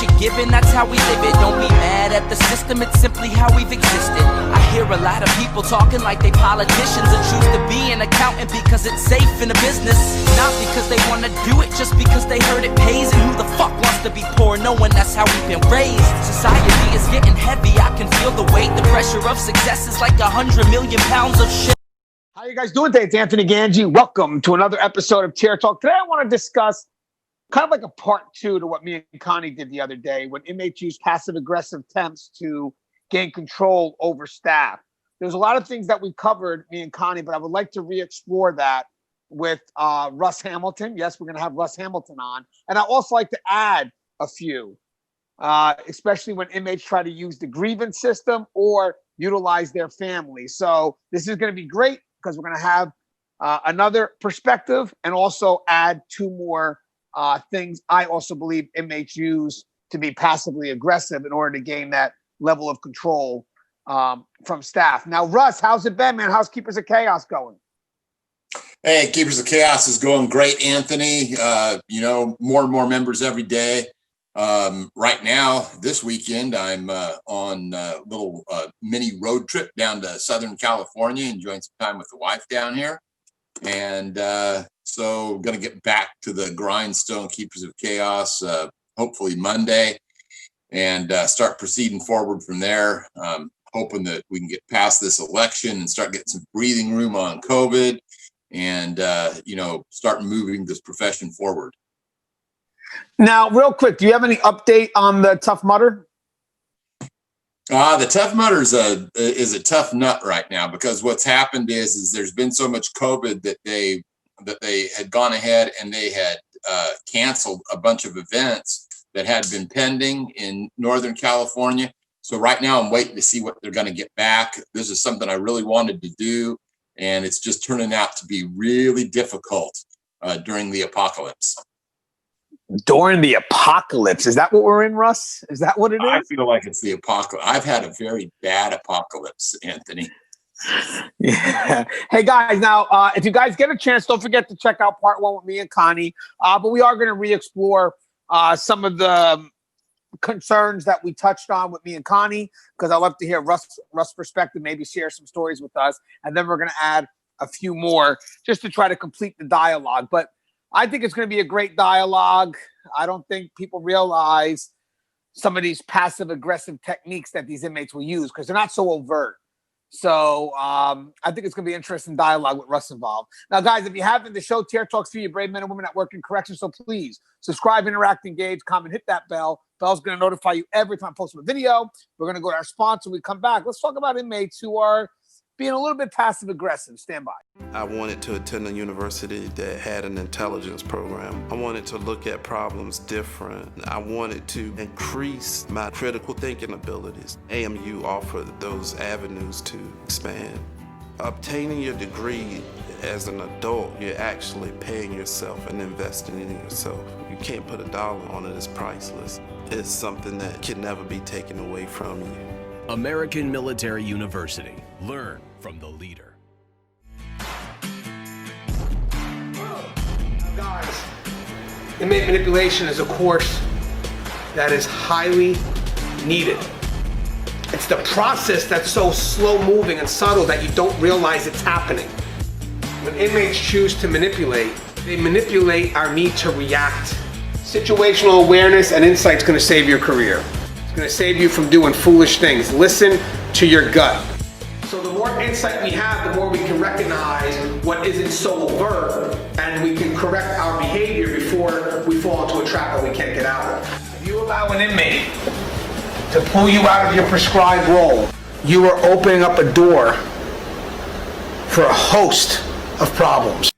you're given, that's how we live it. Don't be mad at the system, it's simply how we've existed. I hear a lot of people talking like they politicians and choose to be an accountant because it's safe in a business. Not because they want to do it, just because they heard it pays. And who the fuck wants to be poor knowing that's how we've been raised? Society is getting heavy, I can feel the weight. The pressure of success is like 100 million pounds of shit. How you guys doing today? It's Anthony Gangi. Welcome to another episode of Tier Talk. Today I want to discuss kind of like a part two to what me and Connie did the other day when inmates use passive-aggressive attempts to gain control over staff. There's a lot of things that we covered, me and Connie, but I would like to re-explore that with Russ Hamilton. Yes, we're going to have Russ Hamilton on. And I also like to add a few, especially when inmates try to use the grievance system or utilize their family. So this is going to be great because we're going to have another perspective and also add two more things I also believe inmates use to be passively aggressive in order to gain that level of control from staff. Now, Russ, how's it been, man? How's Keepers of Chaos going? Hey, Keepers of Chaos is going great, Anthony. More and more members every day. Right now, this weekend, I'm on a little mini road trip down to Southern California, enjoying some time with the wife down here. And so going to get back to the grindstone Keepers of Chaos, hopefully Monday, and start proceeding forward from there. Hoping that we can get past this election and start getting some breathing room on COVID and, start moving this profession forward. Now, real quick, do you have any update on the Tough Mudder? The Tough Mudder is a tough nut right now because what's happened is there's been so much COVID that they had gone ahead and they had canceled a bunch of events that had been pending in Northern California. So right now I'm waiting to see what they're going to get back. This is something I really wanted to do, and it's just turning out to be really difficult during the apocalypse. During the apocalypse. Is that what we're in, Russ? Is that what it is? I feel like it's the apocalypse. I've had a very bad apocalypse, Anthony. Yeah. Hey, guys, now, if you guys get a chance, don't forget to check out part one with me and Connie. But we are going to re-explore some of the concerns that we touched on with me and Connie, because I love to hear Russ' perspective, maybe share some stories with us. And then we're going to add a few more just to try to complete the dialogue. But I think it's going to be a great dialogue. I don't think people realize some of these passive-aggressive techniques that these inmates will use because they're not so overt. So I think it's going to be an interesting dialogue with Russ involved. Now, guys, if you haven't, the show Tier Talks for you brave men and women that work in corrections. So please subscribe, interact, engage, comment, hit that bell. Bell's going to notify you every time I post a video. We're going to go to our sponsor. When we come back, let's talk about inmates who are being a little bit passive-aggressive. Stand by. I wanted to attend a university that had an intelligence program. I wanted to look at problems different. I wanted to increase my critical thinking abilities. AMU offered those avenues to expand. Obtaining your degree as an adult, you're actually paying yourself and investing in yourself. You can't put a dollar on it, it's priceless. It's something that can never be taken away from you. American Military University. Learn from the leader. Guys, inmate manipulation is a course that is highly needed. It's the process that's so slow moving and subtle that you don't realize it's happening. When inmates choose to manipulate, they manipulate our need to react. Situational awareness and insight is going to save your career. It's going to save you from doing foolish things. Listen to your gut. So the more insight we have, the more we can recognize what isn't so overt, and we can correct our behavior before we fall into a trap that we can't get out of. If you allow an inmate to pull you out of your prescribed role, you are opening up a door for a host of problems.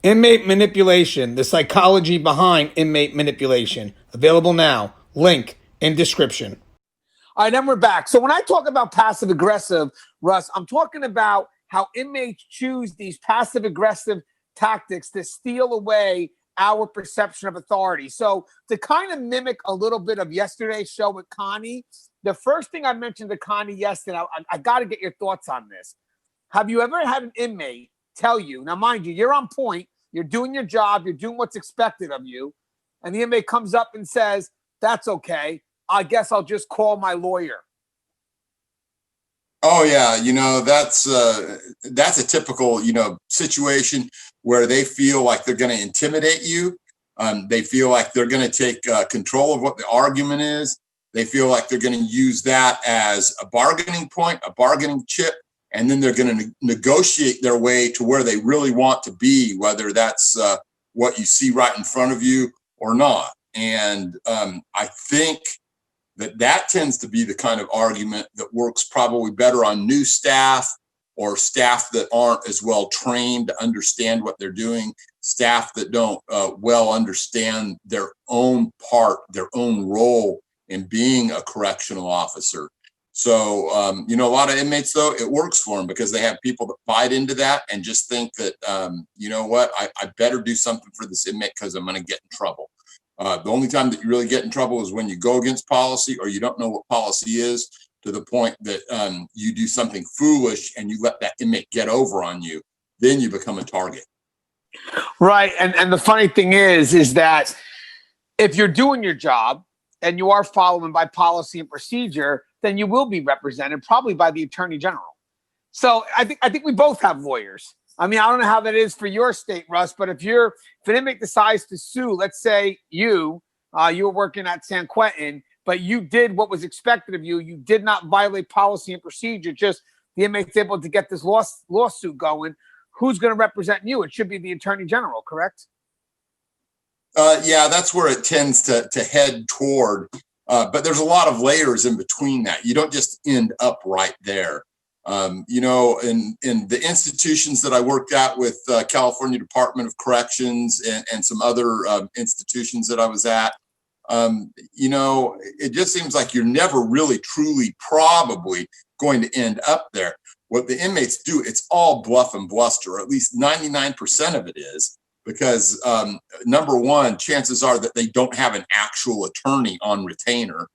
Inmate manipulation, the psychology behind inmate manipulation. Available now. Link in description. All right, then we're back. So when I talk about passive-aggressive, Russ, I'm talking about how inmates choose these passive-aggressive tactics to steal away our perception of authority. So to kind of mimic a little bit of yesterday's show with Connie, the first thing I mentioned to Connie yesterday, I got to get your thoughts on this. Have you ever had an inmate tell you, now mind you, you're on point, you're doing your job, you're doing what's expected of you, and the inmate comes up and says, "That's okay. I guess I'll just call my lawyer." Oh yeah, that's a typical situation where they feel like they're going to intimidate you. They feel like they're going to take control of what the argument is. They feel like they're going to use that as a bargaining point, a bargaining chip, and then they're going to negotiate their way to where they really want to be, whether that's what you see right in front of you or not. And I think that tends to be the kind of argument that works probably better on new staff or staff that aren't as well trained to understand what they're doing, staff that don't well understand their own part, their own role in being a correctional officer. So, a lot of inmates, though, it works for them because they have people that bite into that and just think that, I better do something for this inmate because I'm going to get in trouble. The only time that you really get in trouble is when you go against policy or you don't know what policy is, to the point that you do something foolish and you let that inmate get over on you. Then you become a target. Right. And the funny thing is that if you're doing your job and you are following by policy and procedure, then you will be represented probably by the Attorney General. So I think we both have lawyers. I mean, I don't know how that is for your state, Russ, but if an inmate decides to sue, let's say you were working at San Quentin, but you did what was expected of you. You did not violate policy and procedure. Just the inmate's able to get this lawsuit going. Who's going to represent you? It should be the Attorney General, correct? Yeah, that's where it tends to head toward. But there's a lot of layers in between that. You don't just end up right there. In the institutions that I worked at with California Department of Corrections and some other institutions that I was at, it just seems like you're never really, truly, probably going to end up there. What the inmates do, it's all bluff and bluster, or at least 99% of it is, because number one, chances are that they don't have an actual attorney on retainer.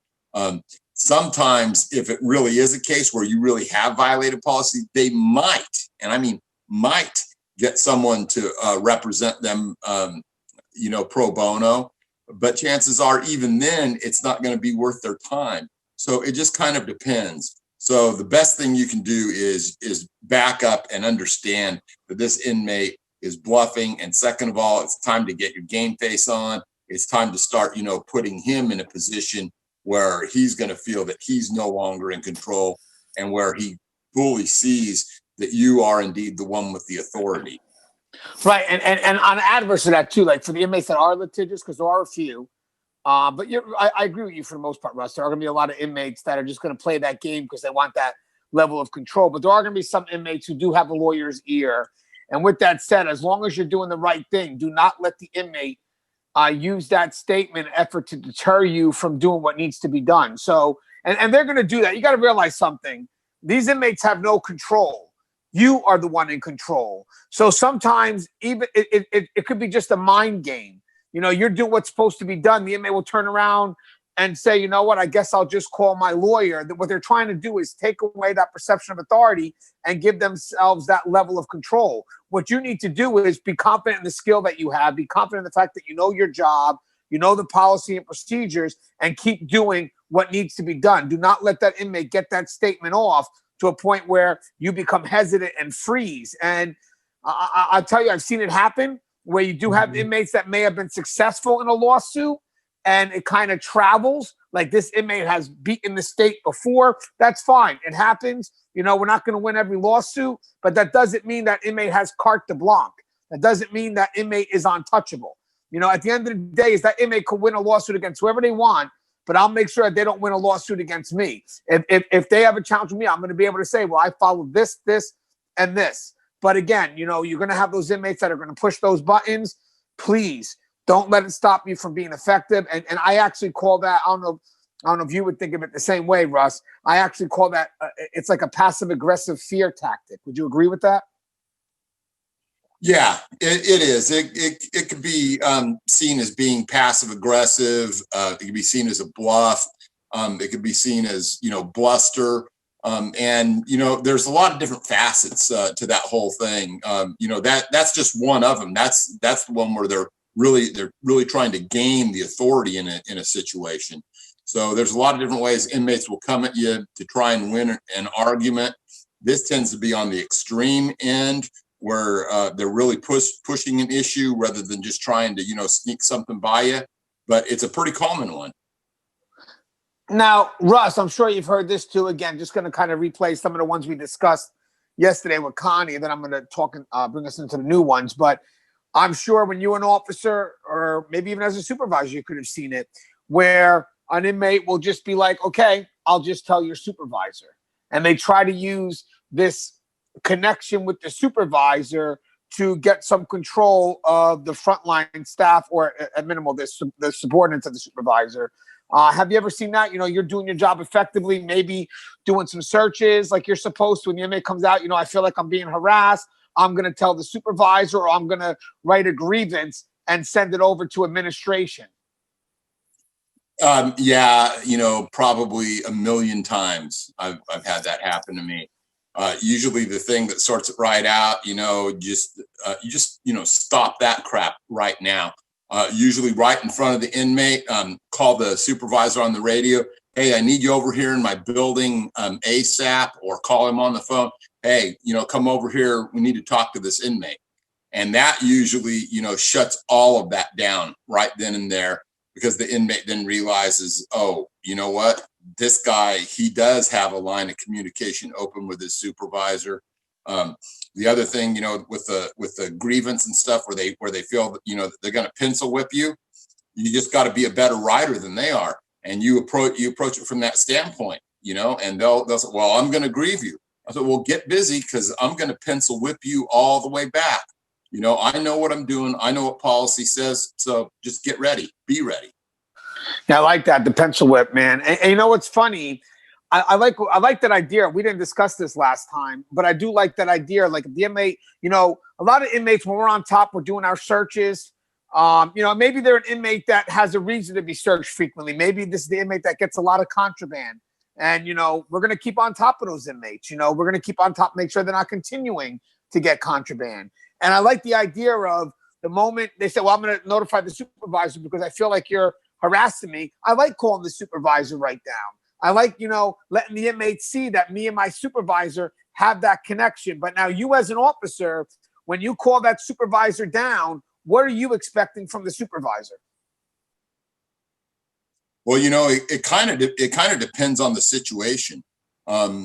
Sometimes if it really is a case where you really have violated policy, they might, and I mean might, get someone to represent them, pro bono. But chances are even then it's not going to be worth their time. So it just kind of depends. So the best thing you can do is back up and understand that this inmate is bluffing. And second of all, it's time to get your game face on. It's time to start, putting him in a position where he's going to feel that he's no longer in control and where he fully sees that you are indeed the one with the authority. Right. And on adverse to that too, like for the inmates that are litigious, because there are a few, but I agree with you for the most part, Russ. There are going to be a lot of inmates that are just going to play that game because they want that level of control. But there are going to be some inmates who do have a lawyer's ear. And with that said, as long as you're doing the right thing, do not let the inmate use that statement effort to deter you from doing what needs to be done. So, and they're going to do that. You got to realize something. These inmates have no control. You are the one in control. So sometimes even it could be just a mind game. You're doing what's supposed to be done. The inmate will turn around and say, you know what, I guess I'll just call my lawyer. What they're trying to do is take away that perception of authority and give themselves that level of control. What you need to do is be confident in the skill that you have, be confident in the fact that you know your job, you know the policy and procedures, and keep doing what needs to be done. Do not let that inmate get that statement off to a point where you become hesitant and freeze. And I'll tell you, I've seen it happen where you do have inmates that may have been successful in a lawsuit and it kind of travels. Like this inmate has beaten the state before. That's fine. It happens. We're not going to win every lawsuit, but that doesn't mean that inmate has carte blanche. That doesn't mean that inmate is untouchable. At the end of the day, is that inmate could win a lawsuit against whoever they want, but I'll make sure that they don't win a lawsuit against me. If they have a challenge with me, I'm going to be able to say, well, I follow this, and this. But again, you're going to have those inmates that are going to push those buttons. Please don't let it stop you from being effective. And I actually call that, I don't know if you would think of it the same way, Russ. I actually call that, it's like a passive aggressive fear tactic. Would you agree with that? Yeah, it is. It could be seen as being passive aggressive. It could be seen as a bluff. It could be seen as, bluster. And there's a lot of different facets to that whole thing. That's just one of them. That's the one where they're they're really trying to gain the authority in a situation. So there's a lot of different ways inmates will come at you to try and win an argument. This tends to be on the extreme end, where they're really pushing an issue rather than just trying to, sneak something by you. But it's a pretty common one. Now, Russ, I'm sure you've heard this too. Again, just going to kind of replay some of the ones we discussed yesterday with Connie, and then I'm going to talk and bring us into the new ones. But I'm sure when you're an officer, or maybe even as a supervisor, you could have seen it, where an inmate will just be like, okay, I'll just tell your supervisor. And they try to use this connection with the supervisor to get some control of the frontline staff, or at minimal, the subordinates of the supervisor. Have you ever seen that? You're doing your job effectively, maybe doing some searches like you're supposed to. When the inmate comes out, I feel like I'm being harassed. I'm going to tell the supervisor, or I'm going to write a grievance and send it over to administration. Yeah, probably a million times I've had that happen to me. Usually the thing that sorts it right out, you just stop that crap right now. Usually right in front of the inmate, call the supervisor on the radio. Hey, I need you over here in my building ASAP, or call him on the phone. Hey, come over here. We need to talk to this inmate. And that usually, shuts all of that down right then and there, because the inmate then realizes, oh, you know what? This guy, he does have a line of communication open with his supervisor. The other thing, with the grievance and stuff, where they feel that, they're going to pencil whip you, you just got to be a better writer than they are, and you approach it from that standpoint, and they'll say, well, I'm going to grieve you. I said, well, get busy, because I'm going to pencil whip you all the way back. I know what I'm doing. I know what policy says. So just get ready. Be ready. Yeah, I like that, the pencil whip, man. And what's funny? I like that idea. We didn't discuss this last time, but I do like that idea. Like the inmate, a lot of inmates, when we're on top, we're doing our searches. Maybe they're an inmate that has a reason to be searched frequently. Maybe this is the inmate that gets a lot of contraband. And, we're going to keep on top of those inmates. We're going to keep on top, make sure they're not continuing to get contraband. And I like the idea of the moment they say, well, I'm going to notify the supervisor because I feel like you're harassing me. I like calling the supervisor right down. I like, letting the inmates see that me and my supervisor have that connection. But now you as an officer, when you call that supervisor down, what are you expecting from the supervisor? Well, it kind of depends on the situation.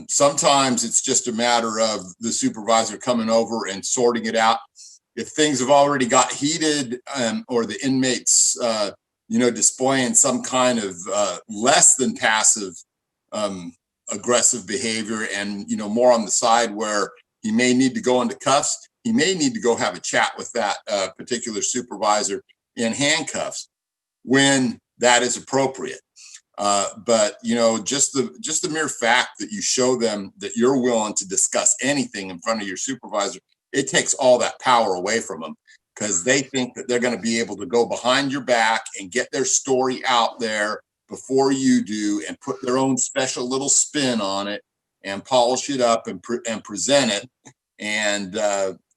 Sometimes it's just a matter of the supervisor coming over and sorting it out. If things have already got heated, or the inmates, displaying some kind of less than passive aggressive behavior, and more on the side where he may need to go into cuffs, he may need to go have a chat with that particular supervisor in handcuffs when that is appropriate. But just the mere fact that you show them that you're willing to discuss anything in front of your supervisor, it takes all that power away from them, because they think that they're going to be able to go behind your back and get their story out there before you do, and put their own special little spin on it and polish it up and present it. And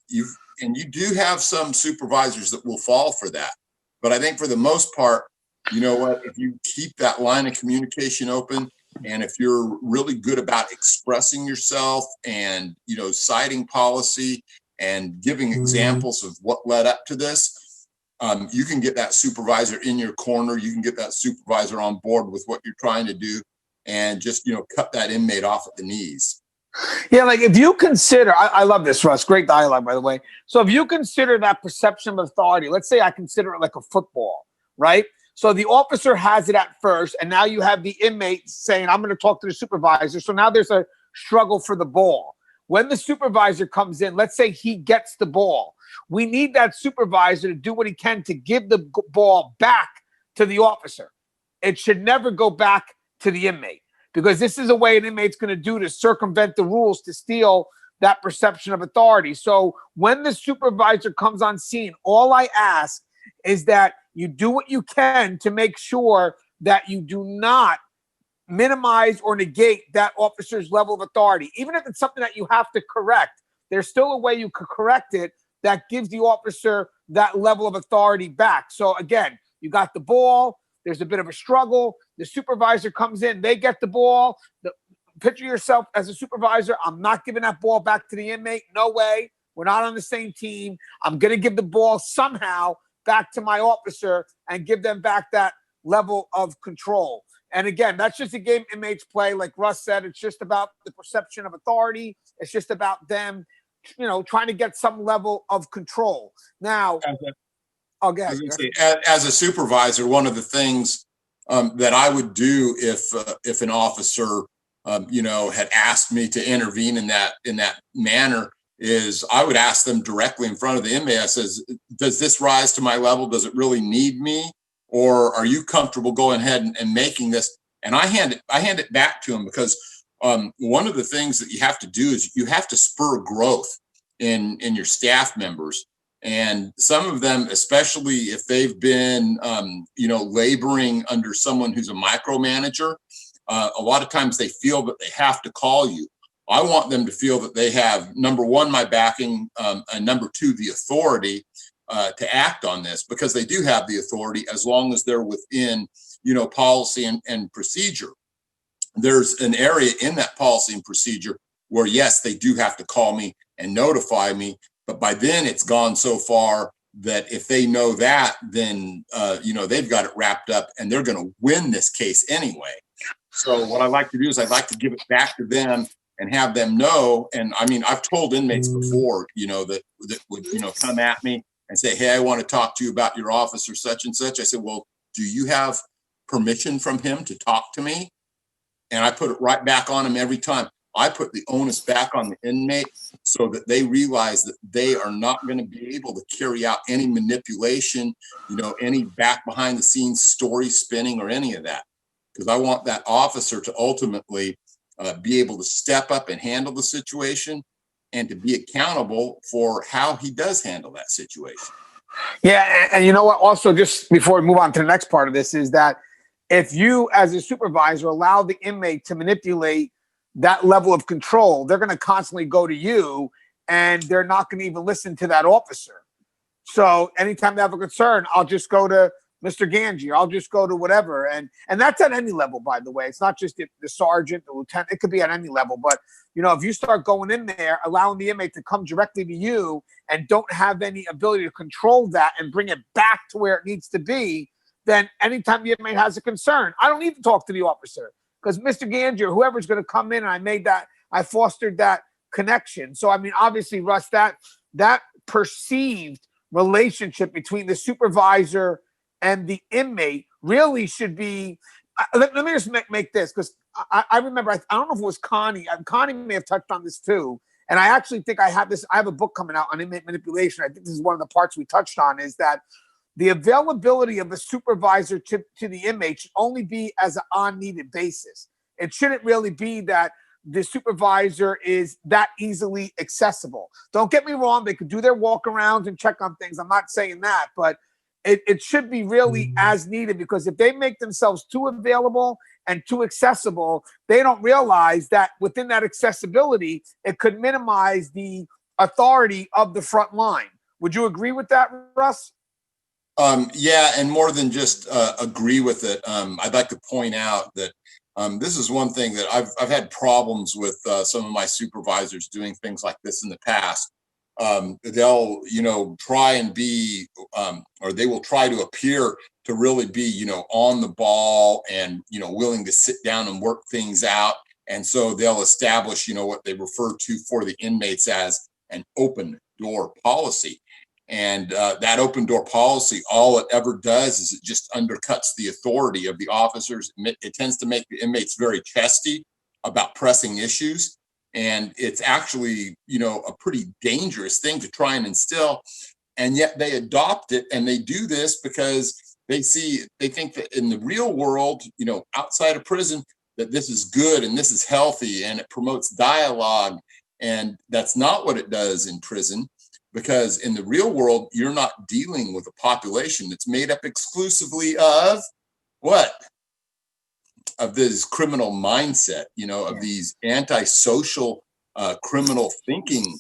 you do have some supervisors that will fall for that. But I think for the most part, if you keep that line of communication open, and if you're really good about expressing yourself and, citing policy and giving examples of what led up to this, you can get that supervisor in your corner. You can get that supervisor on board with what you're trying to do, and just, cut that inmate off at the knees. Yeah, like if you consider, I love this, Russ, great dialogue, by the way. So if you consider that perception of authority, let's say I consider it like a football, right? So the officer has it at first, and now you have the inmate saying, I'm going to talk to the supervisor. So now there's a struggle for the ball. When the supervisor comes in, let's say he gets the ball. We need that supervisor to do what he can to give the ball back to the officer. It should never go back to the inmate, because this is a way an inmate's going to do to circumvent the rules, to steal that perception of authority. So when the supervisor comes on scene, all I ask is that you do what you can to make sure that you do not minimize or negate that officer's level of authority. Even if it's something that you have to correct, there's still a way you could correct it that gives the officer that level of authority back. So again, you got the ball, there's a bit of a struggle, the supervisor comes in, they get the ball. Picture yourself as a supervisor. I'm not giving that ball back to the inmate. No way. We're not on the same team. I'm going to give the ball somehow back to my officer and give them back that level of control. And again, that's just a game inmates play. Like Russ said, it's just about the perception of authority. It's just about them, trying to get some level of control. Now, as a supervisor, one of the things that I would do if an officer, had asked me to intervene in that manner is I would ask them directly in front of the inmate. I says, does this rise to my level? Does it really need me? Or are you comfortable going ahead and making this? And I hand it back to them because one of the things that you have to do is you have to spur growth in your staff members. And some of them, especially if they've been, laboring under someone who's a micromanager, a lot of times they feel that they have to call you. I want them to feel that they have, number one, my backing, and number two, the authority to act on this, because they do have the authority as long as they're within, policy and procedure. There's an area in that policy and procedure where, yes, they do have to call me and notify me. But by then it's gone so far that if they know that, then, they've got it wrapped up and they're going to win this case anyway. So what I like to do is I'd like to give it back to them and have them know. And I mean, I've told inmates before, that would, come at me and say, hey, I want to talk to you about your officer such and such. I said, well, do you have permission from him to talk to me? And I put it right back on him every time. I put the onus back on the inmate so that they realize that they are not going to be able to carry out any manipulation, any back behind the scenes story spinning or any of that. Because I want that officer to ultimately be able to step up and handle the situation and to be accountable for how he does handle that situation. Yeah. And you know what? Also, just before we move on to the next part of this, is that if you as a supervisor allow the inmate to manipulate that level of control, they're going to constantly go to you and they're not going to even listen to that officer. So anytime they have a concern, I'll just go to Mr. Gangi, or I'll just go to whatever. And that's at any level, by the way. It's not just the sergeant, the lieutenant. It could be at any level. But, if you start going in there, allowing the inmate to come directly to you and don't have any ability to control that and bring it back to where it needs to be, then anytime the inmate has a concern, I don't need to talk to the officer. Because Mr. Gangi or whoever's going to come in, and I fostered that connection. So, I mean, obviously, Russ, that perceived relationship between the supervisor and the inmate really should be. Let me just make this, because I remember, I don't know if it was Connie. Connie may have touched on this too. And I actually think I have a book coming out on inmate manipulation. I think this is one of the parts we touched on, is that the availability of a supervisor to the inmate should only be as an on-needed basis. It shouldn't really be that the supervisor is that easily accessible. Don't get me wrong. They could do their walk-arounds and check on things. I'm not saying that, but it should be really as needed, because if they make themselves too available and too accessible, they don't realize that within that accessibility, it could minimize the authority of the front line. Would you agree with that, Russ? Yeah, and more than just agree with it, I'd like to point out that this is one thing that I've had problems with some of my supervisors doing things like this in the past. They'll, try and be, or they will try to appear to really be, on the ball and, willing to sit down and work things out. And so they'll establish, what they refer to for the inmates as an open door policy. And that open door policy, all it ever does is it just undercuts the authority of the officers. It tends to make the inmates very chesty about pressing issues. And it's actually, a pretty dangerous thing to try and instill. And yet they adopt it, and they do this because they think that in the real world, outside of prison, that this is good and this is healthy and it promotes dialogue. And that's not what it does in prison. Because in the real world, you're not dealing with a population that's made up exclusively of what? Of this criminal mindset, of these antisocial criminal thinking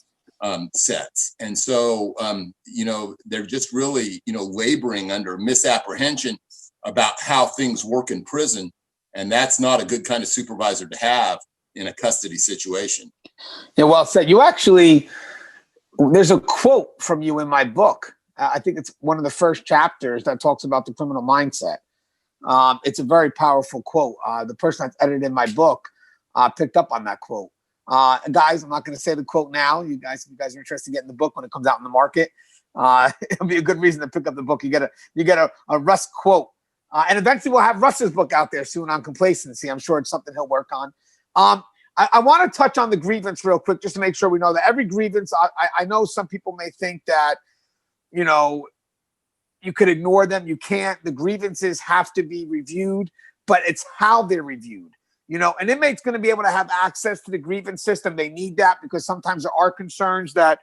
sets. And so, they're just really, laboring under misapprehension about how things work in prison. And that's not a good kind of supervisor to have in a custody situation. Yeah, well said. There's a quote from you in my book. I think it's one of the first chapters that talks about the criminal mindset. It's a very powerful quote. The person that's edited my book picked up on that quote. Guys, I'm not going to say the quote now. If you guys are interested in getting the book when it comes out in the market, it'll be a good reason to pick up the book. You get a Russ quote. And eventually we'll have Russ's book out there soon on complacency. I'm sure it's something he'll work on. I want to touch on the grievance real quick, just to make sure we know that every grievance, I know some people may think that, you could ignore them. You can't. The grievances have to be reviewed, but it's how they're reviewed. An inmate's going to be able to have access to the grievance system. They need that because sometimes there are concerns that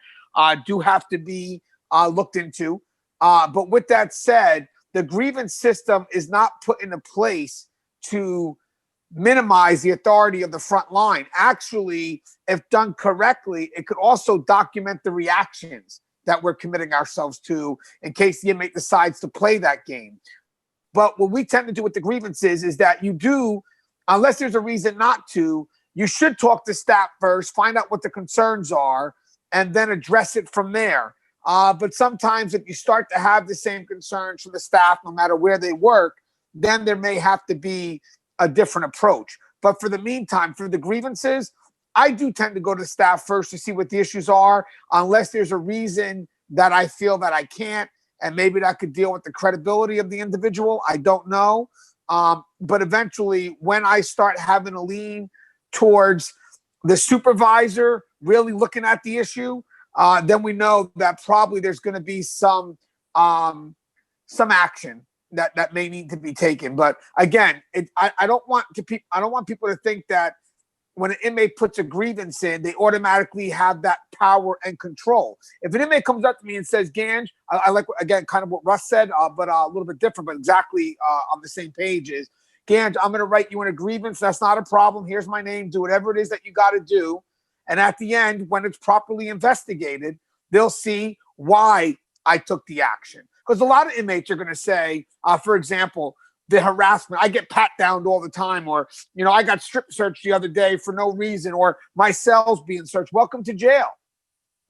do have to be looked into. But with that said, the grievance system is not put into place to minimize the authority of the front line. Actually, if done correctly, it could also document the reactions that we're committing ourselves to in case the inmate decides to play that game. But what we tend to do with the grievances is that you do, unless there's a reason not to, you should talk to staff first, find out what the concerns are, and then address it from there. But sometimes if you start to have the same concerns from the staff, no matter where they work, then there may have to be a different approach. But for the meantime, for the grievances, I do tend to go to staff first to see what the issues are, unless there's a reason that I feel that I can't, and maybe that could deal with the credibility of the individual. I don't know. But eventually, when I start having a lean towards the supervisor really looking at the issue, then we know that probably there's going to be some action that may need to be taken. But again, I don't want people to think that when an inmate puts a grievance in, they automatically have that power and control. If an inmate comes up to me and says, Gange, I like, again, kind of what Russ said, but a little bit different, but exactly on the same page is, Gange, I'm going to write you in a grievance. That's not a problem. Here's my name. Do whatever it is that you got to do. And at the end, when it's properly investigated, they'll see why I took the action. Because a lot of inmates are going to say, for example, the harassment, I get pat downed all the time, or, I got strip searched the other day for no reason, or my cell's being searched. Welcome to jail.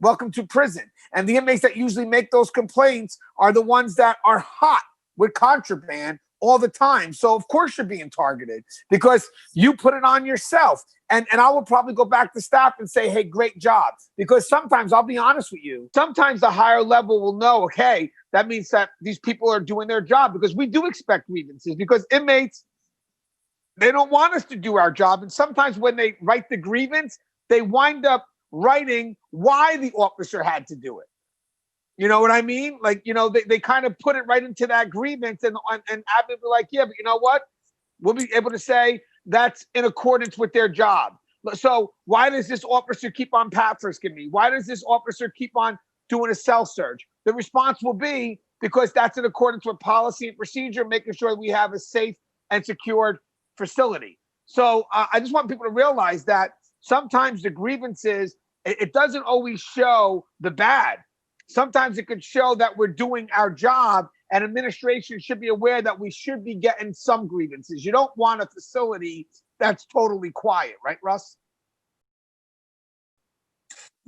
Welcome to prison. And the inmates that usually make those complaints are the ones that are hot with contraband all the time. So of course you're being targeted because you put it on yourself. And I will probably go back to staff and say, hey, great job. Because sometimes, I'll be honest with you, sometimes the higher level will know, okay, that means that these people are doing their job, because we do expect grievances, because inmates, they don't want us to do our job. And sometimes when they write the grievance, they wind up writing why the officer had to do it. You know what I mean? Like, they kind of put it right into that grievance and admin be like, yeah, but you know what? We'll be able to say that's in accordance with their job. So why does this officer keep on pat frisking me? Why does this officer keep on doing a cell search? The response will be because that's in accordance with policy and procedure, making sure we have a safe and secured facility. So I just want people to realize that sometimes the grievances, it doesn't always show the bad. Sometimes it could show that we're doing our job, and administration should be aware that we should be getting some grievances. You don't want a facility that's totally quiet, right, Russ?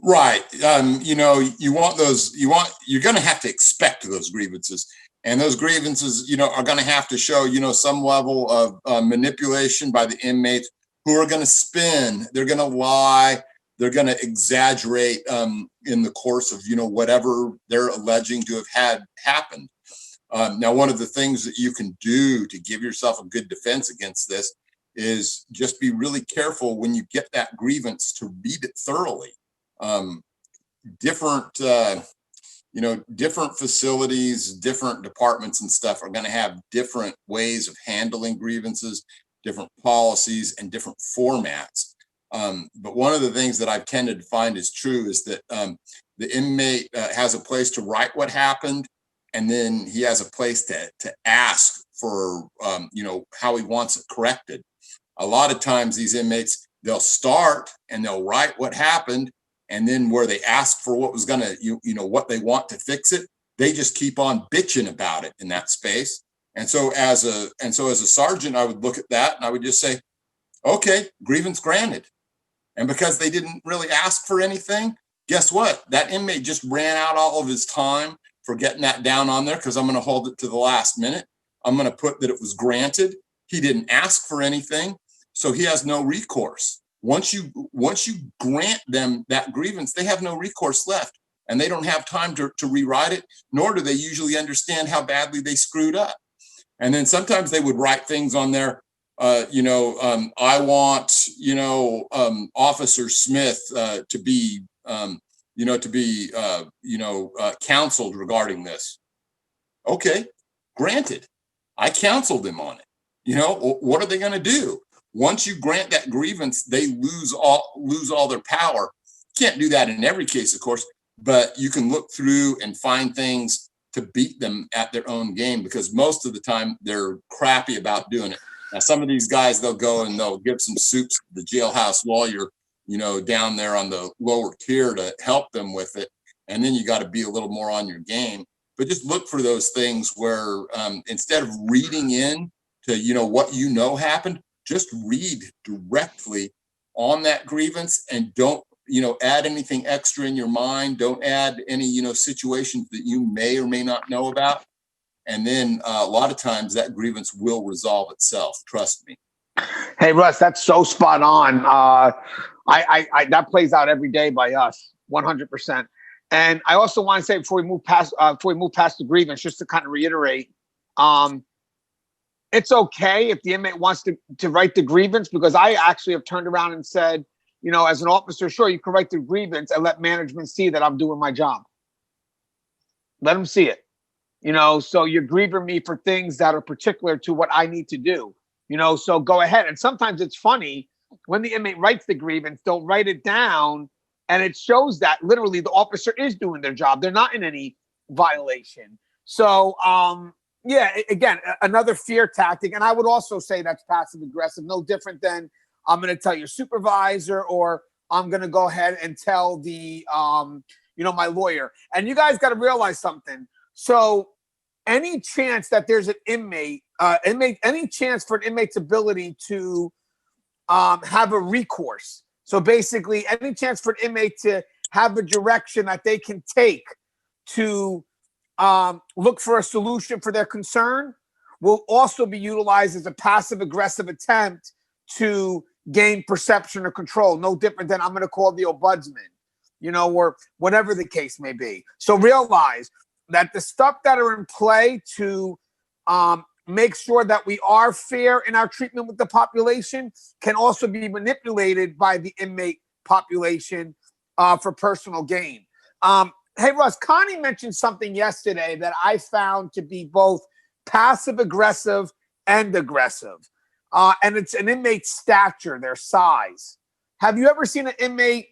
Right. You want those, you're going to have to expect those grievances, and those grievances, are going to have to show, some level of manipulation by the inmates, who are going to spin, they're going to lie, they're going to exaggerate in the course of, whatever they're alleging to have had happened. Now, one of the things that you can do to give yourself a good defense against this is just be really careful when you get that grievance to read it thoroughly. Different facilities, different departments and stuff are going to have different ways of handling grievances, different policies, and different formats. But one of the things that I've tended to find is true is that the inmate has a place to write what happened, and then he has a place to ask for, how he wants it corrected. A lot of times these inmates, they'll start and they'll write what happened, And then where they ask for what was going to, what they want to fix it, they just keep on bitching about it in that space. And so as a sergeant, I would look at that and I would just say, okay, grievance granted. And because they didn't really ask for anything, guess what? That inmate just ran out all of his time for getting that down on there, because I'm going to hold it to the last minute. I'm going to put that it was granted. He didn't ask for anything, so he has no recourse. Once you grant them that grievance, they have no recourse left, and they don't have time to rewrite it, nor do they usually understand how badly they screwed up. And then sometimes they would write things on there, I want, Officer Smith to be, counseled regarding this. Okay, granted. I counseled him on it. What are they going to do? Once you grant that grievance, they lose all their power. Can't do that in every case, of course, but you can look through and find things to beat them at their own game, because most of the time they're crappy about doing it. Now, some of these guys, they'll go and they'll give some soups to the jailhouse lawyer, down there on the lower tier to help them with it. And then you got to be a little more on your game. But just look for those things where instead of reading in to, what happened, just read directly on that grievance, and don't, add anything extra in your mind. Don't add any, situations that you may or may not know about. And then a lot of times that grievance will resolve itself. Trust me. Hey, Russ, that's so spot on. I that plays out every day by us, 100%. And I also want to say, before we move past the grievance, just to kind of reiterate, it's okay if the inmate wants to write the grievance, because I actually have turned around and said, as an officer, sure, you can write the grievance and let management see that I'm doing my job. Let them see it. So you're grieving me for things that are particular to what I need to do. So go ahead. And sometimes it's funny when the inmate writes the grievance, they'll write it down, and it shows that literally the officer is doing their job. They're not in any violation. So, again, another fear tactic. And I would also say that's passive aggressive, no different than I'm going to tell your supervisor, or I'm going to go ahead and tell the, my lawyer. And you guys got to realize something. So any chance that there's an inmate, any chance for an inmate's ability to have a recourse. So basically, any chance for an inmate to have a direction that they can take to look for a solution for their concern will also be utilized as a passive-aggressive attempt to gain perception or control. No different than I'm going to call the ombudsman, or whatever the case may be. So realize that the stuff that are in play to make sure that we are fair in our treatment with the population can also be manipulated by the inmate population for personal gain. Hey, Russ, Connie mentioned something yesterday that I found to be both passive-aggressive and aggressive. And it's an inmate's stature, their size. Have you ever seen an inmate,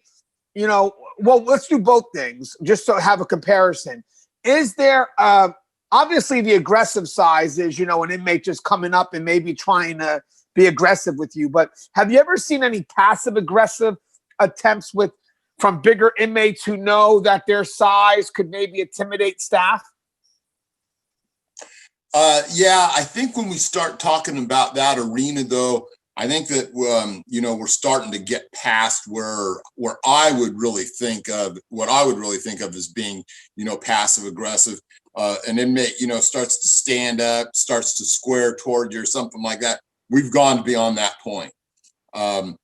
let's do both things just to have a comparison. Is there, obviously the aggressive size is, an inmate just coming up and maybe trying to be aggressive with you. But have you ever seen any passive-aggressive attempts from bigger inmates who know that their size could maybe intimidate staff? I think when we start talking about that arena, though, I think that we're starting to get past where I would really think of as being passive aggressive. An inmate starts to stand up, starts to square toward you or something like that. We've gone beyond that point. When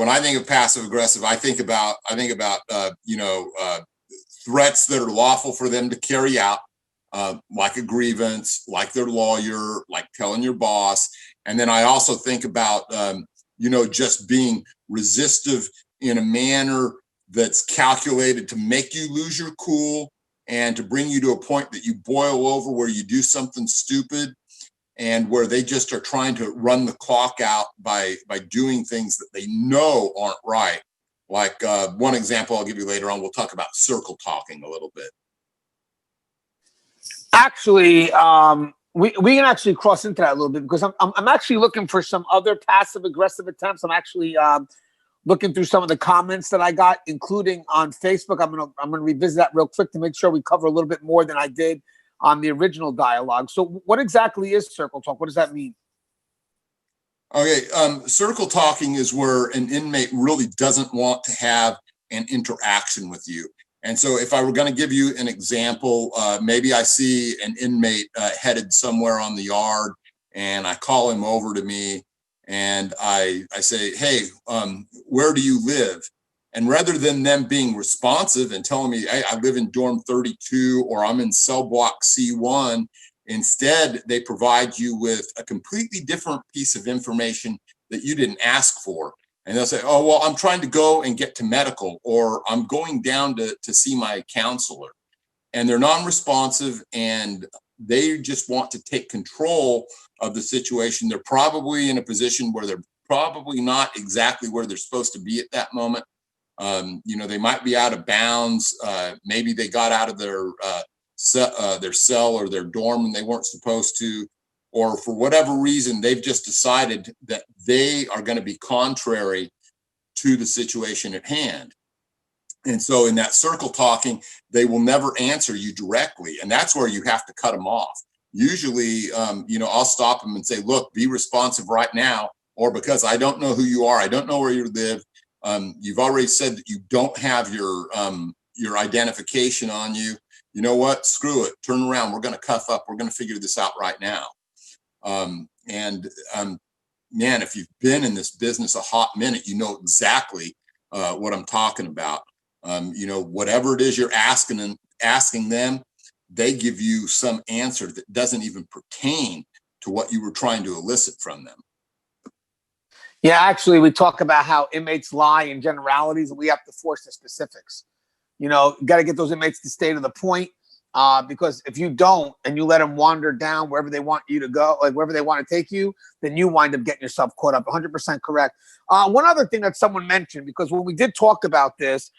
I think of passive aggressive, I think about threats that are lawful for them to carry out, like a grievance, like their lawyer, like telling your boss. And then I also think about, just being resistive in a manner that's calculated to make you lose your cool and to bring you to a point that you boil over, where you do something stupid and where they just are trying to run the clock out by doing things that they know aren't right. Like one example I'll give you later on, we'll talk about circle talking a little bit. Actually, we can actually cross into that a little bit, because I'm actually looking for some other passive aggressive attempts. I'm actually looking through some of the comments that I got, including on Facebook. I'm gonna revisit that real quick to make sure we cover a little bit more than I did on the original dialogue. So what exactly is circle talk? What does that mean? Okay, circle talking is where an inmate really doesn't want to have an interaction with you. And so if I were going to give you an example, maybe I see an inmate headed somewhere on the yard, and I call him over to me, and I say, hey, where do you live? And rather than them being responsive and telling me, hey, I live in dorm 32 or I'm in cell block C1, instead, they provide you with a completely different piece of information that you didn't ask for. And they'll say, oh, well, I'm trying to go and get to medical, or I'm going down to see my counselor. And they're non-responsive, and they just want to take control of the situation. They're probably in a position where they're probably not exactly where they're supposed to be at that moment. They might be out of bounds. Maybe they got out of their cell or their dorm and they weren't supposed to, or for whatever reason, they've just decided that they are going to be contrary to the situation at hand. And so in that circle talking, they will never answer you directly. And that's where you have to cut them off. Usually, I'll stop them and say, look, be responsive right now, or because I don't know who you are, I don't know where you live. You've already said that you don't have your identification on you. You know what? Screw it. Turn around. We're going to cuff up. We're going to figure this out right now. Man, if you've been in this business a hot minute, you know exactly what I'm talking about. Whatever it is you're asking them, they give you some answer that doesn't even pertain to what you were trying to elicit from them. Yeah, actually, we talk about how inmates lie in generalities, and we have to force the specifics. You got to get those inmates to stay to the point, because if you don't and you let them wander down wherever they want you to go, like wherever they want to take you, then you wind up getting yourself caught up. 100% correct. One other thing that someone mentioned, because when we did talk about this,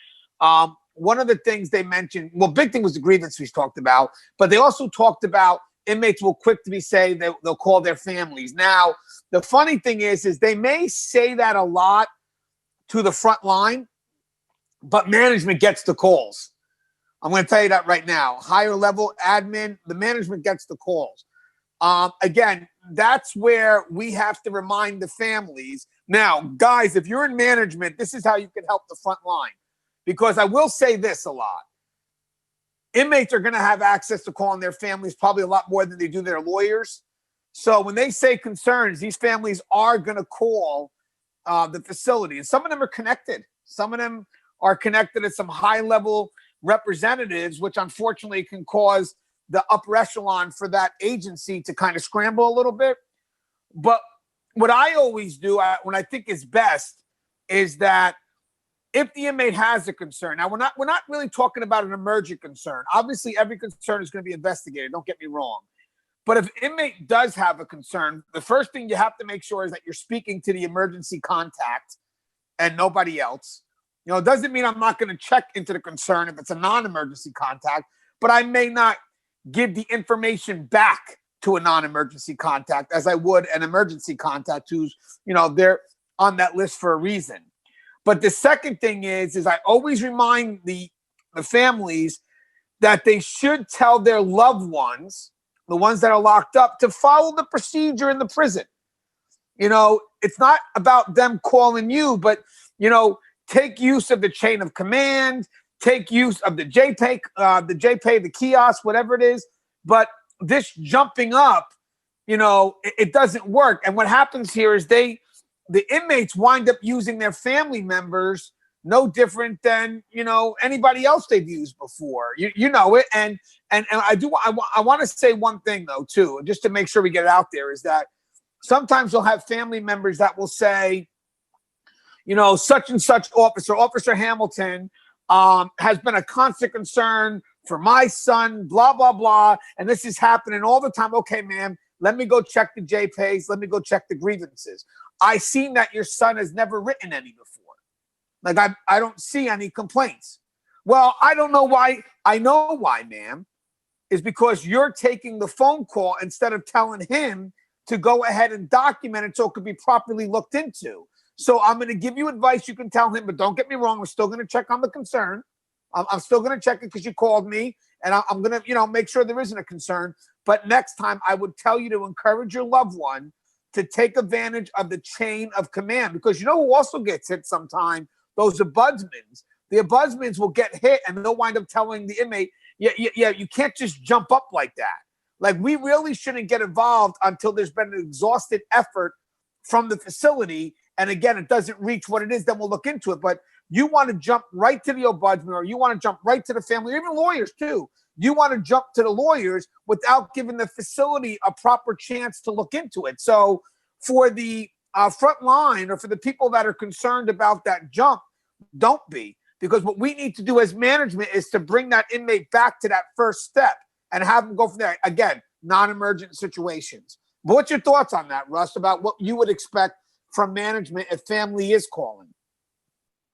one of the things they mentioned, big thing was the grievance we talked about, but they also talked about inmates will quickly say they'll call their families. Now, the funny thing is they may say that a lot to the front line, but management gets the calls. I'm going to tell you that right now. Higher level admin, the management gets the calls. Again, that's where we have to remind the families. Now, guys, if you're in management, this is how you can help the front line. Because I will say this a lot. Inmates are going to have access to calling their families probably a lot more than they do their lawyers. So when they say concerns, these families are going to call the facility. And some of them are connected. Some of them are connected at some high-level representatives, which unfortunately can cause the upper echelon for that agency to kind of scramble a little bit. But what I always do, when I think is best, is that if the inmate has a concern, now we're not really talking about an emergent concern. Obviously, every concern is going to be investigated. Don't get me wrong. But if inmate does have a concern, the first thing you have to make sure is that you're speaking to the emergency contact and nobody else. It doesn't mean I'm not going to check into the concern if it's a non-emergency contact, but I may not give the information back to a non-emergency contact as I would an emergency contact who's, they're on that list for a reason. But the second thing is I always remind the families that they should tell their loved ones, the ones that are locked up, to follow the procedure in the prison. It's not about them calling you, but, take use of the chain of command, take use of the JPay, the kiosk, whatever it is. But this jumping up, it doesn't work. And what happens here is the inmates wind up using their family members no different than, anybody else they've used before. You know it. And I want to say one thing, though, too, just to make sure we get it out there, is that sometimes you'll have family members that will say, such and such Officer Hamilton, has been a constant concern for my son, blah, blah, blah. And this is happening all the time. Okay, ma'am, let me go check the JPays. Let me go check the grievances. I seen that your son has never written any before. Like, I don't see any complaints. Well, I don't know why. I know why, ma'am, is because you're taking the phone call instead of telling him to go ahead and document it so it could be properly looked into. So I'm going to give you advice. You can tell him, but don't get me wrong. I'm still going to check on the concern. I'm still going to check it because you called me, and I'm going to, make sure there isn't a concern. But next time I would tell you to encourage your loved one to take advantage of the chain of command, because who also gets hit sometime? Those ombudsmen. The ombudsmen will get hit, and they'll wind up telling the inmate, yeah, you can't just jump up like that. Like, we really shouldn't get involved until there's been an exhausted effort from the facility. And again, it doesn't reach what it is, then we'll look into it. But you want to jump right to the ombudsman, or you want to jump right to the family, or even lawyers too. You want to jump to the lawyers without giving the facility a proper chance to look into it. So for the front line, or for the people that are concerned about that jump, don't be. Because what we need to do as management is to bring that inmate back to that first step and have them go from there. Again, non-emergent situations. But what's your thoughts on that, Russ, about what you would expect from management if family is calling?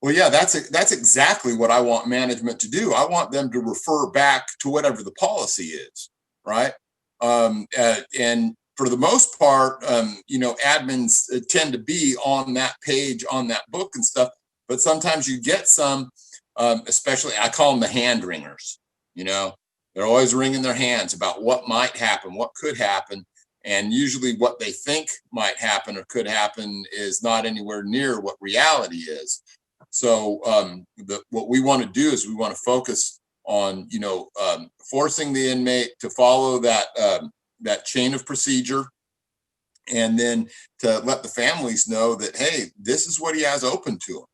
Well, yeah, that's exactly what I want management to do. I want them to refer back to whatever the policy is, right? And for the most part, admins tend to be on that page, on that book and stuff. But sometimes you get some, especially, I call them the hand ringers. They're always wringing their hands about what might happen, what could happen. And usually what they think might happen or could happen is not anywhere near what reality is. So what we want to do is we want to focus on, forcing the inmate to follow that chain of procedure, and then to let the families know that, hey, this is what he has open to him.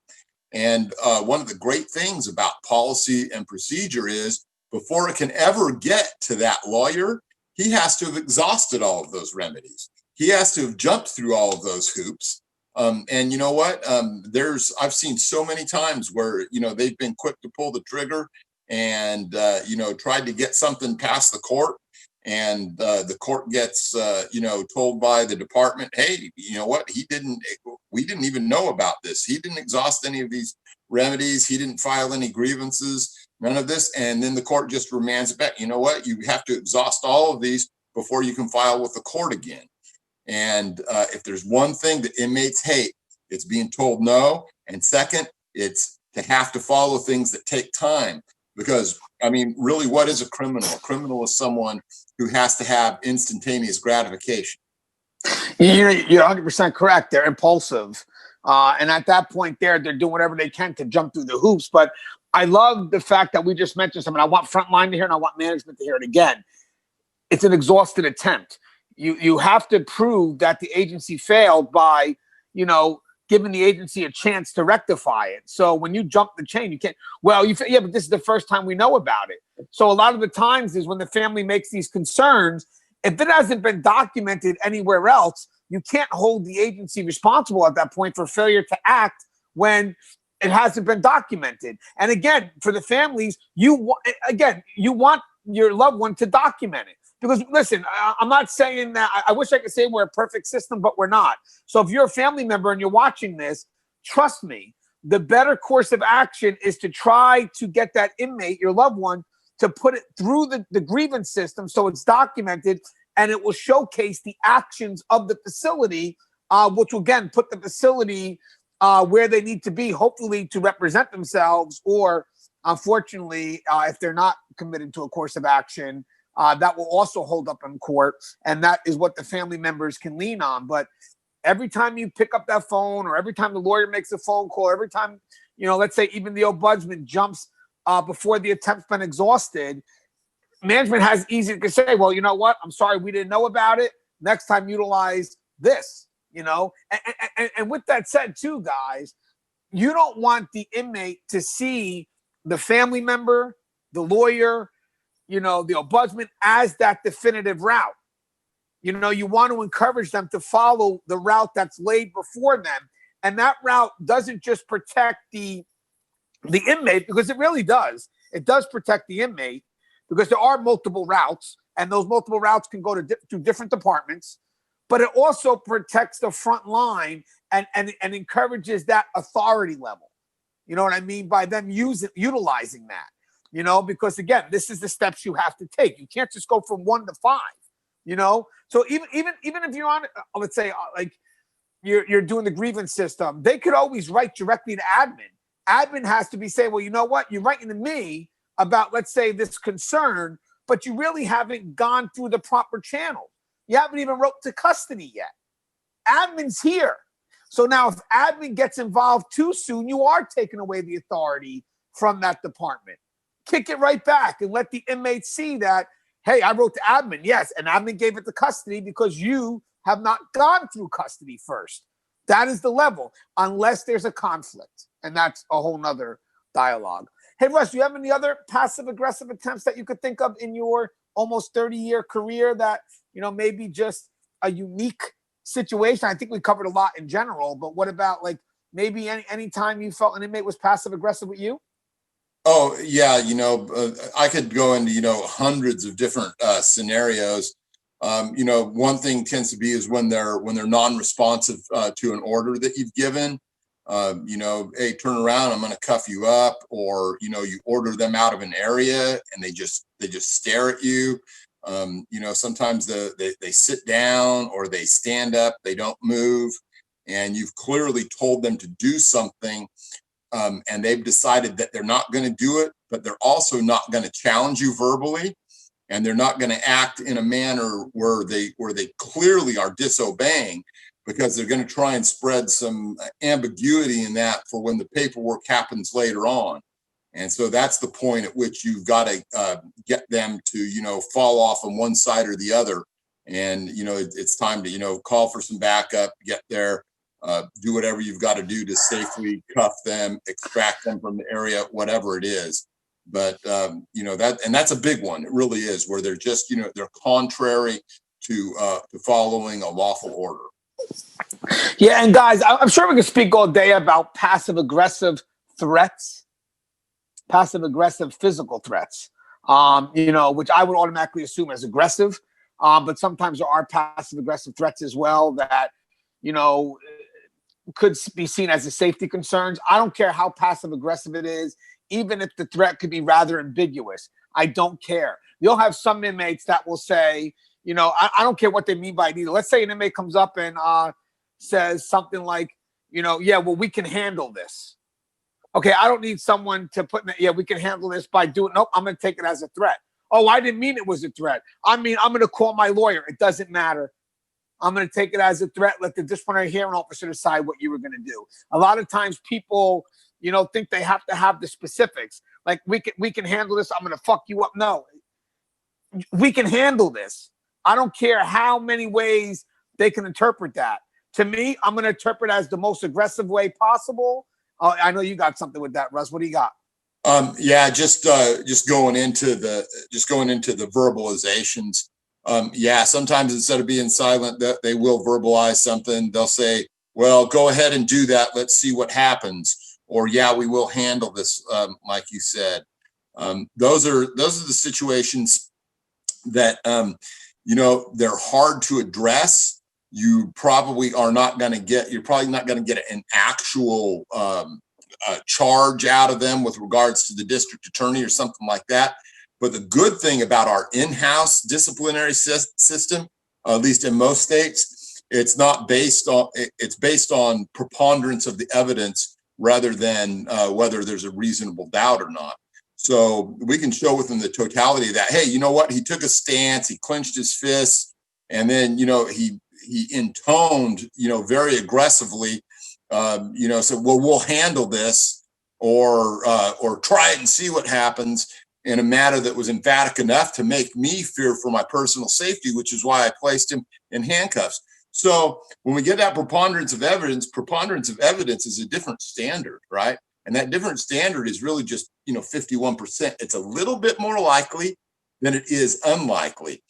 And one of the great things about policy and procedure is, before it can ever get to that lawyer, he has to have exhausted all of those remedies. He has to have jumped through all of those hoops. And you know what? I've seen so many times where, they've been quick to pull the trigger and, tried to get something past the court. And the court gets, told by the department, hey, you know what? We didn't even know about this. He didn't exhaust any of these remedies. He didn't file any grievances, none of this. And then the court just remands it back. You know what? You have to exhaust all of these before you can file with the court again. And if there's one thing that inmates hate, it's being told no. And second, it's to have to follow things that take time. Because, really, what is a criminal? A criminal is someone who has to have instantaneous gratification. You're 100% correct. They're impulsive. And at that point they're doing whatever they can to jump through the hoops. But I love the fact that we just mentioned something. I want frontline to hear, and I want management to hear it again. It's an exhausted attempt. You have to prove that the agency failed by, giving the agency a chance to rectify it. So when you jump the chain, you can't, but this is the first time we know about it. So a lot of the times is when the family makes these concerns, if it hasn't been documented anywhere else, you can't hold the agency responsible at that point for failure to act when it hasn't been documented. And again, for the families, you want your loved one to document it. Because listen, I'm not saying that, I wish I could say we're a perfect system, but we're not. So if you're a family member and you're watching this, trust me, the better course of action is to try to get that inmate, your loved one, to put it through the grievance system so it's documented, and it will showcase the actions of the facility, which will again put the facility where they need to be, hopefully to represent themselves, or unfortunately, if they're not committed to a course of action, that will also hold up in court. And that is what the family members can lean on. But every time you pick up that phone, or every time the lawyer makes a phone call, every time, let's say even the ombudsman jumps before the attempt's been exhausted, management has easy to say, well, you know what? I'm sorry, we didn't know about it. Next time, utilize this, And with that said, too, guys, you don't want the inmate to see the family member, the lawyer, the ombudsman as that definitive route. You want to encourage them to follow the route that's laid before them. And that route doesn't just protect the inmate, because it really does. It does protect the inmate, because there are multiple routes, and those multiple routes can go to different departments. But it also protects the front line and encourages that authority level. You know what I mean? By them utilizing that. Because again, this is the steps you have to take. You can't just go from 1 to 5. So even if you're on, let's say, like you're doing the grievance system, they could always write directly to admin. Admin has to be saying, well, you know what? You're writing to me about, let's say, this concern, but you really haven't gone through the proper channel. You haven't even wrote to custody yet. Admin's here. So now if admin gets involved too soon, you are taking away the authority from that department. Kick it right back and let the inmates see that, hey, I wrote to admin, yes, and admin gave it to custody because you have not gone through custody first. That is the level, unless there's a conflict. And that's a whole nother dialogue. Hey, Russ, do you have any other passive-aggressive attempts that you could think of in your almost 30-year career that, maybe just a unique situation? I think we covered a lot in general, but what about like maybe any time you felt an inmate was passive-aggressive with you? Oh, yeah. I could go into, hundreds of different scenarios. One thing tends to be is when they're non-responsive to an order that you've given. Hey, turn around, I'm going to cuff you up, or you order them out of an area and they just stare at you. Sometimes they sit down or they stand up, they don't move, and you've clearly told them to do something, and they've decided that they're not going to do it, but they're also not going to challenge you verbally, and they're not going to act in a manner where they clearly are disobeying, because they're going to try and spread some ambiguity in that for when the paperwork happens later on. And so that's the point at which you've got to get them to, fall off on one side or the other. And, it's time to, call for some backup, get there, do whatever you've got to do to safely cuff them, extract them from the area, whatever it is. But, that's a big one. It really is, where they're just, they're contrary to following a lawful order. Yeah, and guys, I'm sure we can speak all day about passive-aggressive threats, passive-aggressive physical threats, which I would automatically assume as aggressive. But sometimes there are passive-aggressive threats as well that, could be seen as a safety concerns. I don't care how passive-aggressive it is, even if the threat could be rather ambiguous. I don't care. You'll have some inmates that will say, I don't care what they mean by it either. Let's say an inmate comes up and says something like, yeah, well, we can handle this. Okay, I don't need someone to put in that, yeah, we can handle this by doing, nope, I'm going to take it as a threat. Oh, I didn't mean it was a threat. I mean, I'm going to call my lawyer. It doesn't matter. I'm going to take it as a threat. Let the disciplinary hearing officer decide what you were going to do. A lot of times people, think they have to have the specifics. Like, we can handle this. I'm going to fuck you up. No, we can handle this. I don't care how many ways they can interpret that. To me, I'm going to interpret it as the most aggressive way possible. I know you got something with that, Russ. What do you got? Yeah, just going into the verbalizations. Yeah, sometimes instead of being silent, that they will verbalize something. They'll say, well, go ahead and do that. Let's see what happens. Or, yeah, we will handle this, like you said. Those are the situations that, they're hard to address. You're probably not going to get an actual charge out of them with regards to the district attorney or something like that. But the good thing about our in-house disciplinary system, at least in most states, it's based on preponderance of the evidence rather than whether there's a reasonable doubt or not. So we can show within the totality that, hey, you know what? He took a stance, he clenched his fists, and then, he intoned, very aggressively, said, well, we'll handle this, or try it and see what happens, in a manner that was emphatic enough to make me fear for my personal safety, which is why I placed him in handcuffs. So when we get that preponderance of evidence is a different standard, right? And that different standard is really just, 51%. It's a little bit more likely than it is unlikely.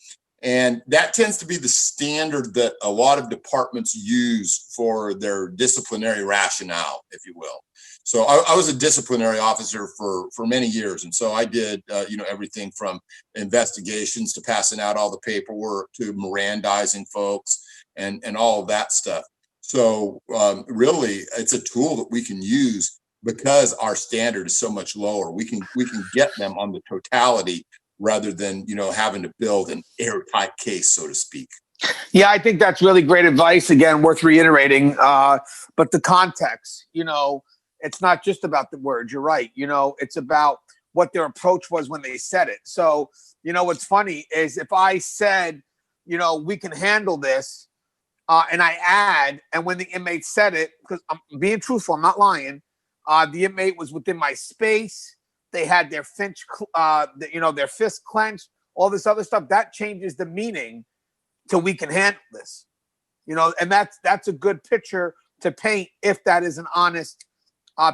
And that tends to be the standard that a lot of departments use for their disciplinary rationale, if you will. So I was a disciplinary officer for many years. And so I did, everything from investigations to passing out all the paperwork to Mirandizing folks and all of that stuff. So really, it's a tool that we can use because our standard is so much lower. We can get them on the totality rather than, having to build an airtight case, so to speak. Yeah, I think that's really great advice. Again, worth reiterating. But the context, it's not just about the words. You're right. It's about what their approach was when they said it. So, what's funny is if I said, we can handle this, and I add, and when the inmate said it, because I'm being truthful, I'm not lying, the inmate was within my space. They had their their fist clenched, all this other stuff. That changes the meaning to we can handle this, and that's a good picture to paint if that is an honest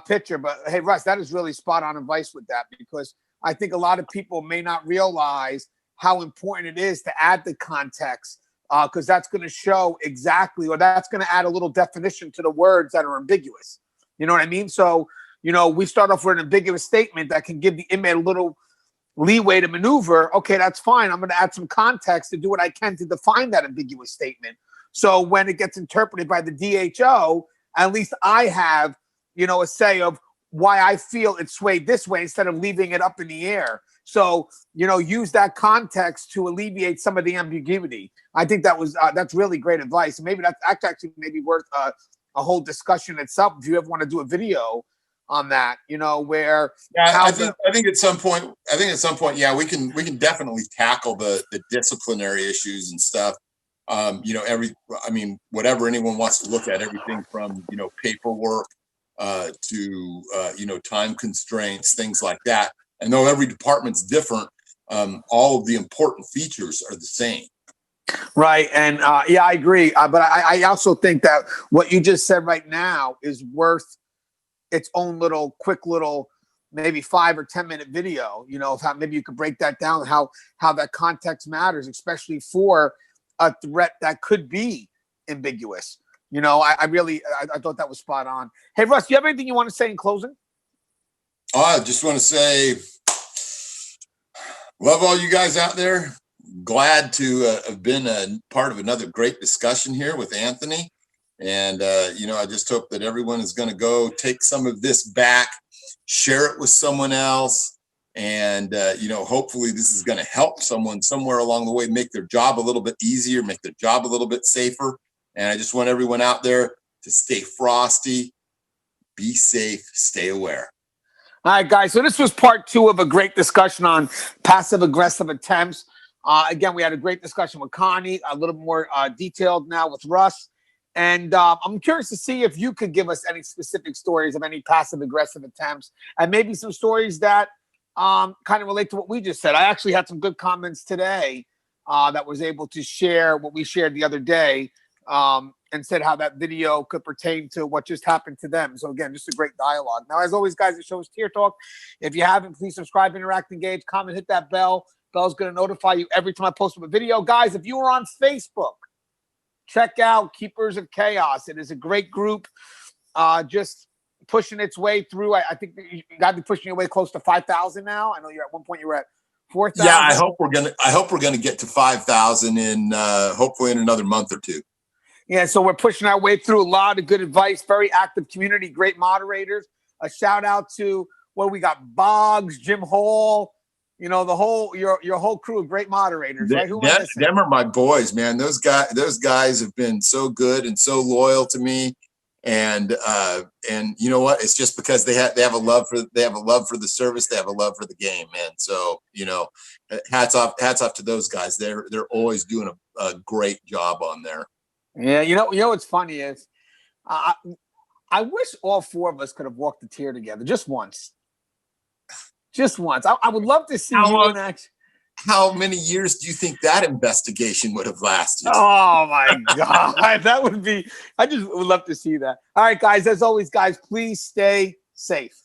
picture. But hey, Russ, that is really spot on advice with that, because I think a lot of people may not realize how important it is to add the context, because that's going to show exactly, or that's going to add a little definition to the words that are ambiguous. You know what I mean? So, we start off with an ambiguous statement that can give the inmate a little leeway to maneuver. Okay, that's fine. I'm going to add some context to do what I can to define that ambiguous statement. So when it gets interpreted by the DHO, at least I have, a say of why I feel it's swayed this way instead of leaving it up in the air. So, use that context to alleviate some of the ambiguity. I think that's really great advice. And maybe that's actually maybe worth a whole discussion itself if you ever want to do a video on that, where I think at some point, yeah, we can definitely tackle the disciplinary issues and stuff. Whatever anyone wants to look at, everything from paperwork to time constraints, things like that. And though every department's different, all of the important features are the same. Right. And yeah, I agree. But I also think that what you just said right now is worth its own quick little, maybe 5 or 10 minute video, of how maybe you could break that down, how that context matters, especially for a threat that could be ambiguous. I thought that was spot on. Hey, Russ, do you have anything you want to say in closing? I just want to say, love all you guys out there. Glad to have been a part of another great discussion here with Anthony. And, I just hope that everyone is going to go take some of this back, share it with someone else. And, hopefully this is going to help someone somewhere along the way, make their job a little bit easier, make their job a little bit safer. And I just want everyone out there to stay frosty, be safe, stay aware. All right, guys. So this was part 2 of a great discussion on passive aggressive attempts. Again, we had a great discussion with Connie, a little more detailed now with Russ. And I'm curious to see if you could give us any specific stories of any passive aggressive attempts, and maybe some stories that kind of relate to what we just said. I actually had some good comments today that was able to share what we shared the other day, and said how that video could pertain to what just happened to them. So again, just a great dialogue. Now, as always, guys, the show is Tier Talk. If you haven't, please subscribe, interact, engage, comment, hit that bell. Bell's going to notify you every time I post a video. Guys, if you are on Facebook, check out Keepers of Chaos. It is a great group, just pushing its way through. I think you got to be pushing your way close to 5,000 now. I know you're at one point you were at 4,000. Yeah, I hope we're gonna get to 5,000 in hopefully in another month or 2. Yeah, so we're pushing our way through. A lot of good advice, very active community, great moderators. A shout out to we got Boggs, Jim Hall, the whole your whole crew of great moderators, right? Them are my boys, man. Those guys have been so good and so loyal to me. And you know what? It's just because they have a love for the service, they have a love for the game, man. So, hats off to those guys. They're always doing a great job on there. Yeah, what's funny is I wish all 4 of us could have walked the tier together just once. Just once. I would love to see you in action. How many years do you think that investigation would have lasted? Oh my God. That would be, I just would love to see that. All right, guys, as always, guys, please stay safe.